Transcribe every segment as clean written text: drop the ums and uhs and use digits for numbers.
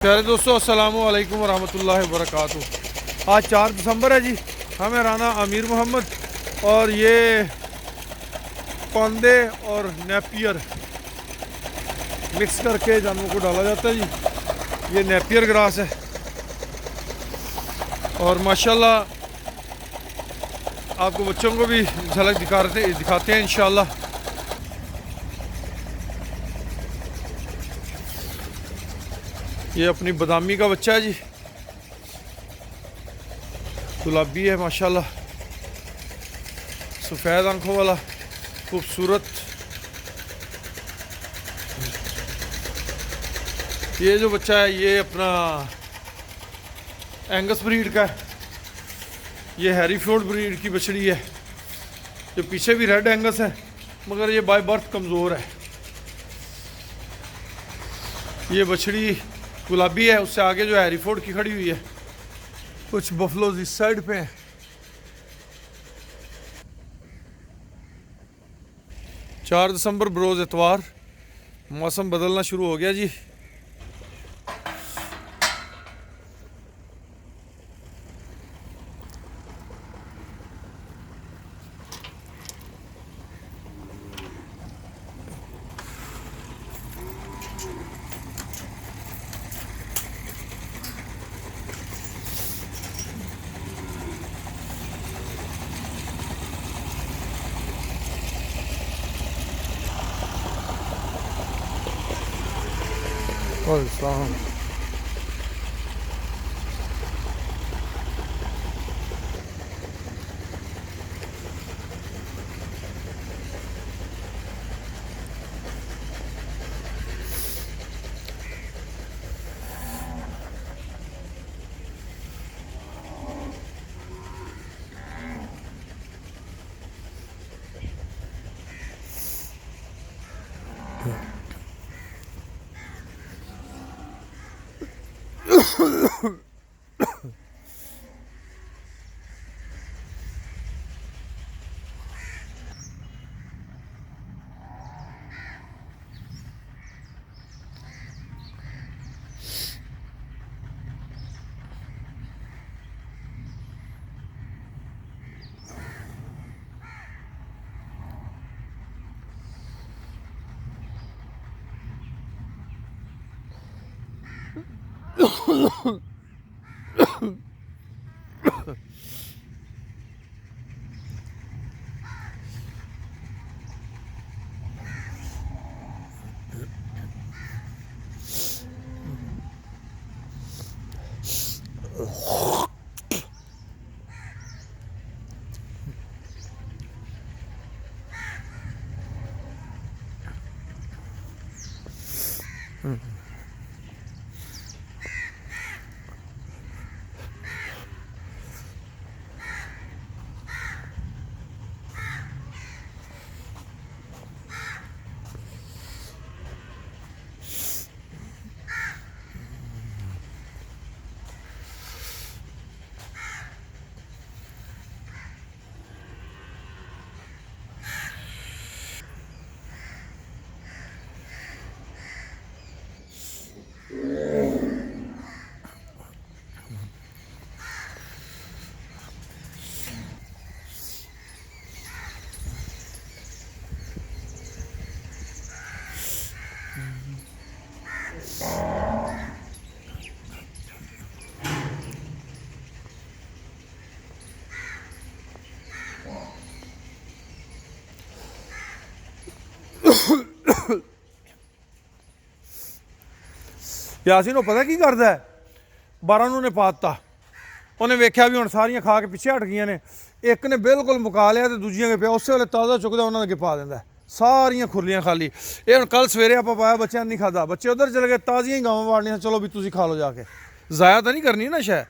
प्यारे दोस्तों अस्सलाम वालेकुम रहमतुल्लाहि व बरकातुहू। आज 4 दिसंबर है जी। हमें राना अमीर मोहम्मद और ये पांदे और नेपियर मिक्स करके जानवरों को डाला जाता है जी। ये नेपियर ग्रास है और माशाल्लाह आपको बच्चों को भी झलक दिखाते हैं इंशाल्लाह। ये अपनी बादामी का बच्चा है जी, गुलाबी है माशाल्लाह, सफ़ेद आंखों वाला खूबसूरत। ये जो बच्चा है ये अपना एंगस ब्रीड का है। ये हैरीफोर्ड ब्रीड की बछड़ी है। जो पीछे भी रेड एंगस है मगर ये बाय बर्थ कमज़ोर है। ये बछड़ी गुलाबी है, उससे आगे जो हैरीफोर्ड की खड़ी हुई है। कुछ बफलोज इस साइड पे हैं। 4 दिसंबर बरोज़ इतवार, मौसम बदलना शुरू हो गया जी। और इस्लाम यासीन वो पता की करदा है, 12 ਨੂੰ ਨੇ ਪਾਤਾ। ਉਹਨੇ ਵੇਖਿਆ ਵੀ ਹੁਣ ਸਾਰੀਆਂ ਖਾ ਕੇ ਪਿੱਛੇ ਹਟ ਗਈਆਂ ਨੇ। ਇੱਕ ਨੇ ਬਿਲਕੁਲ ਮੁਕਾ ਲਿਆ ਤੇ ਦੂਜੀਆਂ ਕੇ ਪਿਆ ਉਸੇ ਵੇਲੇ ਤਾਜ਼ਾ ਚੁੱਕਦਾ ਉਹਨਾਂ ਦੇ ਅੱਗੇ ਪਾ ਦਿੰਦਾ। ਸਾਰੀਆਂ ਖੁਰਲੀਆਂ ਖਾਲੀ। ਇਹ ਹੁਣ ਕੱਲ ਸਵੇਰੇ ਆਪਾਂ ਪਾਇਆ, ਬੱਚਿਆਂ ਨੇ ਨਹੀਂ ਖਾਦਾ। ਬੱਚੇ ਉਧਰ ਚਲੇ ਗਏ, ਤਾਜ਼ੀਆਂ ਹੀ ਗਾਵਾਂ ਵਾੜਨੀਆਂ। ਚਲੋ ਵੀ ਤੁਸੀਂ ਖਾ ਲਓ ਜਾ ਕੇ, ਜ਼ਾਇਆ ਤਾਂ ਨਹੀਂ ਕਰਨੀ ਨਾ ਸ਼ੈ।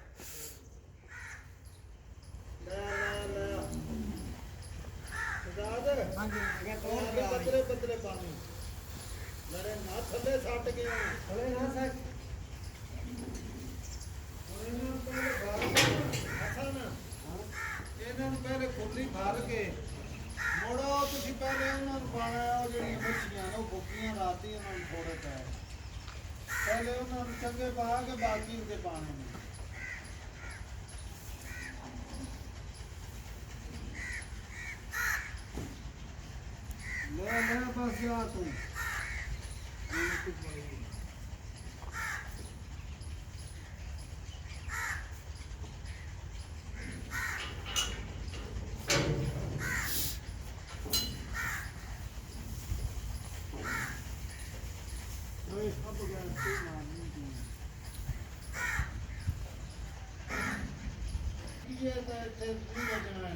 पहले खुली भर के मोड़ो तुसी पहले उन्होंने पाना जेडी मच्छियां ने बुकियां राती उन्होंने थोड़े पै पहले उन्होंने ਚੰਗੇ ਪਾ ਕੇ ਬਾਕੀ ਉੱਤੇ ਪਾਣੇ ਨੇ ਲੈ ਬਸ ਜਾ ਤੂੰ ਓਏ ਸਭ ਗਿਆ ਤੇ ਮਾਰਨੀ ਤੂੰ ਇਹ ਤਾਂ ਇੱਥੇ ਨਹੀਂ ਬਚਣਾ